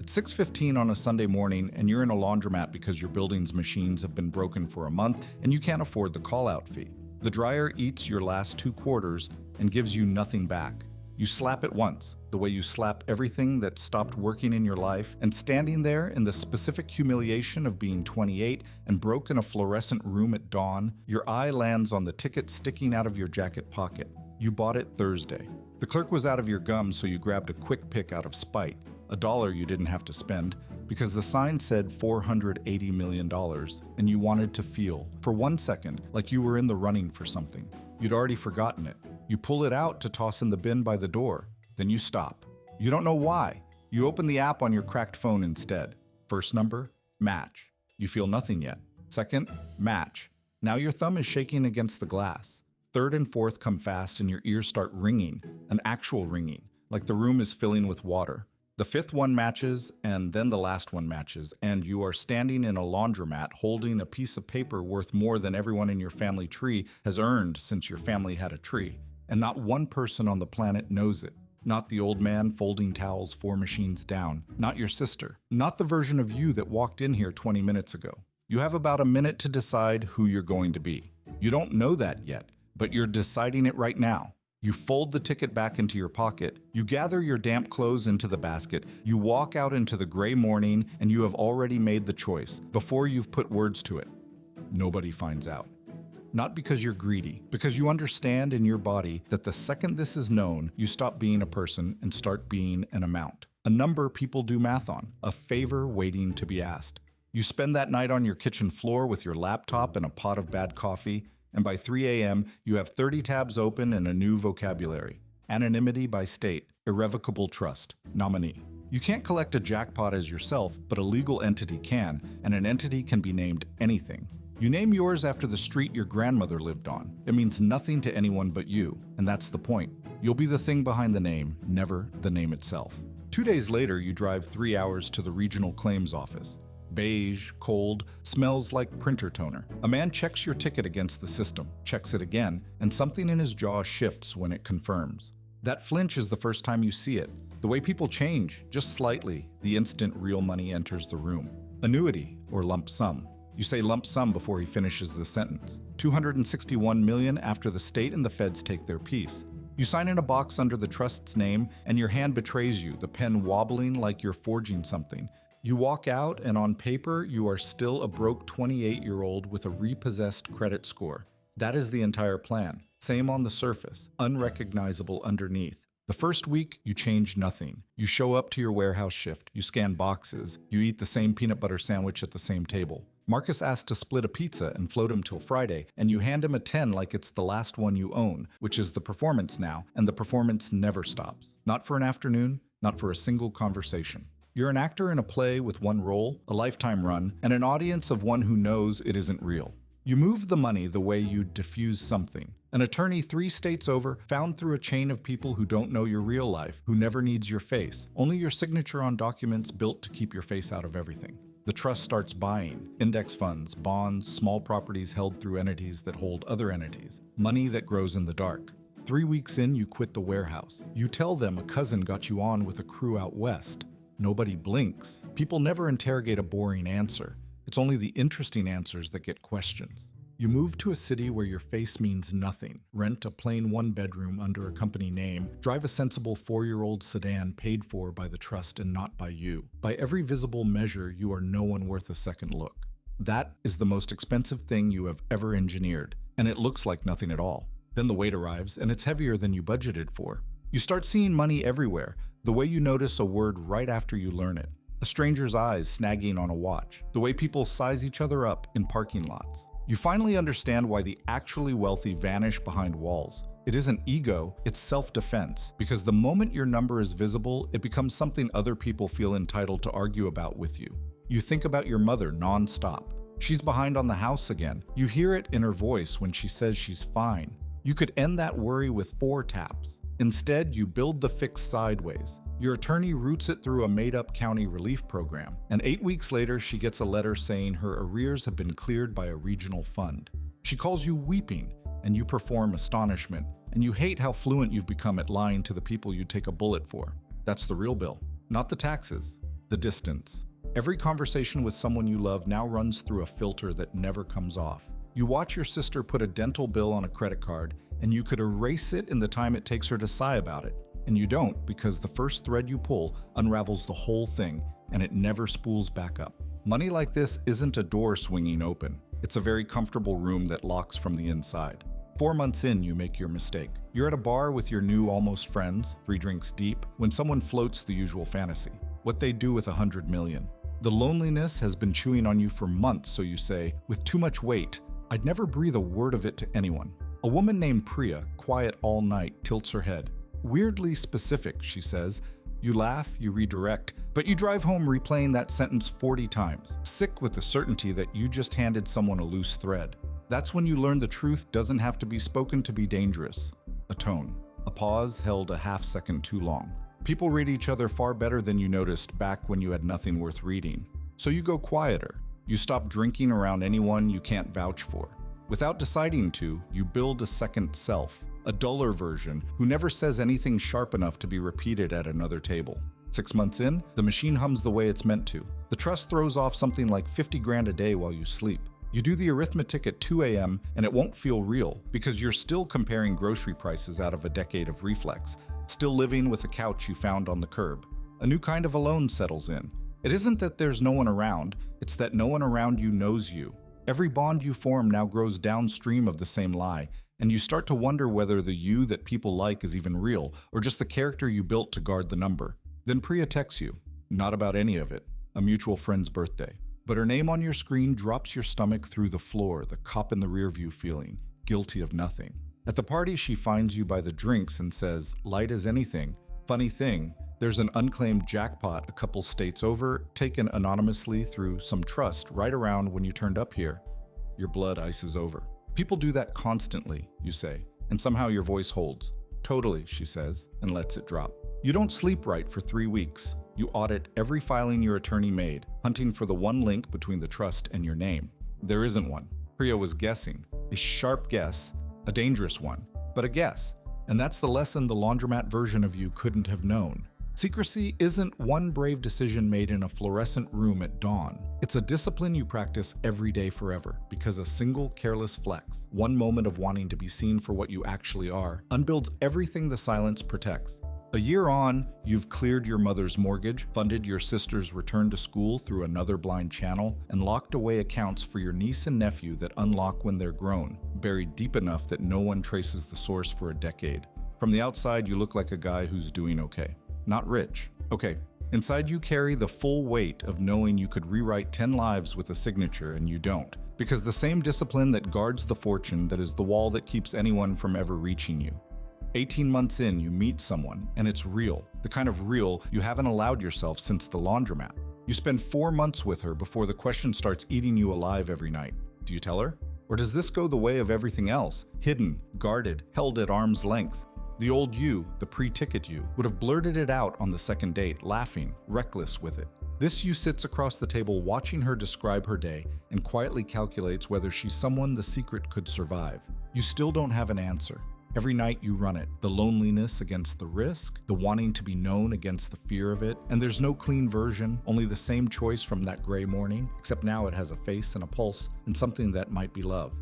It's 6:15 on a Sunday morning and you're in a laundromat because your building's machines have been broken for a month and you can't afford the call-out fee. The dryer eats your last 2 quarters and gives you nothing back. You slap it once, the way you slap everything that stopped working in your life, and standing there in the specific humiliation of being 28 and broke in a fluorescent room at dawn, your eye lands on the ticket sticking out of your jacket pocket. You bought it Thursday. The clerk was out of your gum, so you grabbed a quick pick out of spite. $1 you didn't have to spend, because the sign said $480 million, and you wanted to feel, for 1 second, like you were in the running for something. You'd already forgotten it. You pull it out to toss in the bin by the door. Then you stop. You don't know why. You open the app on your cracked phone instead. First number, match. You feel nothing yet. Second, match. Now your thumb is shaking against the glass. Third and fourth come fast and your ears start ringing, an actual ringing, like the room is filling with water. The fifth one matches, and then the last one matches, and you are standing in a laundromat holding a piece of paper worth more than everyone in your family tree has earned since your family had a tree. And not one person on the planet knows it. Not the old man folding towels 4 machines down. Not your sister. Not the version of you that walked in here 20 minutes ago. You have about a minute to decide who you're going to be. You don't know that yet, but you're deciding it right now. You fold the ticket back into your pocket, you gather your damp clothes into the basket, you walk out into the gray morning, and you have already made the choice, before you've put words to it. Nobody finds out. Not because you're greedy, because you understand in your body that the second this is known, you stop being a person and start being an amount. A number people do math on, a favor waiting to be asked. You spend that night on your kitchen floor with your laptop and a pot of bad coffee, and by 3 a.m., you have 30 tabs open and a new vocabulary. Anonymity by state, irrevocable trust, nominee. You can't collect a jackpot as yourself, but a legal entity can, and an entity can be named anything. You name yours after the street your grandmother lived on. It means nothing to anyone but you, and that's the point. You'll be the thing behind the name, never the name itself. 2 days later, you drive 3 hours to the regional claims office. Beige, cold, smells like printer toner. A man checks your ticket against the system, checks it again, and something in his jaw shifts when it confirms. That flinch is the first time you see it. The way people change, just slightly, the instant real money enters the room. Annuity, or lump sum. You say lump sum before he finishes the sentence. $261 million after the state and the feds take their piece. You sign in a box under the trust's name, and your hand betrays you, the pen wobbling like you're forging something. You walk out, and on paper, you are still a broke 28-year-old with a repossessed credit score. That is the entire plan. Same on the surface, unrecognizable underneath. The first week, you change nothing. You show up to your warehouse shift, you scan boxes, you eat the same peanut butter sandwich at the same table. Marcus asks to split a pizza and float him till Friday, and you hand him a 10 like it's the last one you own, which is the performance now, and the performance never stops. Not for an afternoon, not for a single conversation. You're an actor in a play with one role, a lifetime run, and an audience of one who knows it isn't real. You move the money the way you diffuse something. An attorney 3 states over, found through a chain of people who don't know your real life, who never needs your face, only your signature on documents built to keep your face out of everything. The trust starts buying index funds, bonds, small properties held through entities that hold other entities, money that grows in the dark. 3 weeks in, you quit the warehouse. You tell them a cousin got you on with a crew out west. Nobody blinks. People never interrogate a boring answer. It's only the interesting answers that get questions. You move to a city where your face means nothing. Rent a plain 1-bedroom under a company name. Drive a sensible 4-year-old sedan paid for by the trust and not by you. By every visible measure, you are no one worth a second look. That is the most expensive thing you have ever engineered, and it looks like nothing at all. Then the weight arrives, and it's heavier than you budgeted for. You start seeing money everywhere, the way you notice a word right after you learn it. A stranger's eyes snagging on a watch. The way people size each other up in parking lots. You finally understand why the actually wealthy vanish behind walls. It isn't ego, it's self-defense. Because the moment your number is visible, it becomes something other people feel entitled to argue about with you. You think about your mother non-stop. She's behind on the house again. You hear it in her voice when she says she's fine. You could end that worry with 4 taps. Instead, you build the fix sideways. Your attorney routes it through a made-up county relief program, and 8 weeks later, she gets a letter saying her arrears have been cleared by a regional fund. She calls you weeping, and you perform astonishment, and you hate how fluent you've become at lying to the people you take a bullet for. That's the real bill, not the taxes. The distance. Every conversation with someone you love now runs through a filter that never comes off. You watch your sister put a dental bill on a credit card, and you could erase it in the time it takes her to sigh about it. And you don't, because the first thread you pull unravels the whole thing, and it never spools back up. Money like this isn't a door swinging open. It's a very comfortable room that locks from the inside. 4 months in, you make your mistake. You're at a bar with your new almost friends, 3 drinks deep, when someone floats the usual fantasy. What they do with 100 million. The loneliness has been chewing on you for months, so you say, with too much weight, I'd never breathe a word of it to anyone. A woman named Priya, quiet all night, tilts her head. Weirdly specific, she says. You laugh, you redirect, but you drive home replaying that sentence 40 times, sick with the certainty that you just handed someone a loose thread. That's when you learn the truth doesn't have to be spoken to be dangerous. A tone. A pause held a half second too long. People read each other far better than you noticed back when you had nothing worth reading. So you go quieter. You stop drinking around anyone you can't vouch for. Without deciding to, you build a second self, a duller version who never says anything sharp enough to be repeated at another table. 6 months in, the machine hums the way it's meant to. The trust throws off something like 50 grand a day while you sleep. You do the arithmetic at 2 a.m. and it won't feel real because you're still comparing grocery prices out of a decade of reflex, still living with a couch you found on the curb. A new kind of alone settles in. It isn't that there's no one around, it's that no one around you knows you. Every bond you form now grows downstream of the same lie, and you start to wonder whether the you that people like is even real, or just the character you built to guard the number. Then Priya texts you. Not about any of it. A mutual friend's birthday. But her name on your screen drops your stomach through the floor, the cop in the rearview feeling, guilty of nothing. At the party, she finds you by the drinks and says, light as anything. Funny thing, there's an unclaimed jackpot a couple states over, taken anonymously through some trust right around when you turned up here. Your blood ices over. People do that constantly, you say, and somehow your voice holds. Totally, she says, and lets it drop. You don't sleep right for 3 weeks. You audit every filing your attorney made, hunting for the one link between the trust and your name. There isn't one. Priya was guessing. A sharp guess, a dangerous one, but a guess. And that's the lesson the laundromat version of you couldn't have known. Secrecy isn't one brave decision made in a fluorescent room at dawn. It's a discipline you practice every day forever, because a single careless flex, one moment of wanting to be seen for what you actually are, unbuilds everything the silence protects. A year on, you've cleared your mother's mortgage, funded your sister's return to school through another blind channel, and locked away accounts for your niece and nephew that unlock when they're grown, buried deep enough that no one traces the source for a decade. From the outside, you look like a guy who's doing okay. Not rich. Okay. Inside you carry the full weight of knowing you could rewrite 10 lives with a signature and you don't. Because the same discipline that guards the fortune that is the wall that keeps anyone from ever reaching you. 18 months in, you meet someone, and it's real. The kind of real you haven't allowed yourself since the laundromat. You spend 4 months with her before the question starts eating you alive every night. Do you tell her? Or does this go the way of everything else? Hidden, guarded, held at arm's length. The old you, the pre-ticket you, would have blurted it out on the second date, laughing, reckless with it. This you sits across the table watching her describe her day and quietly calculates whether she's someone the secret could survive. You still don't have an answer. Every night you run it, the loneliness against the risk, the wanting to be known against the fear of it, and there's no clean version, only the same choice from that gray morning, except now it has a face and a pulse and something that might be love.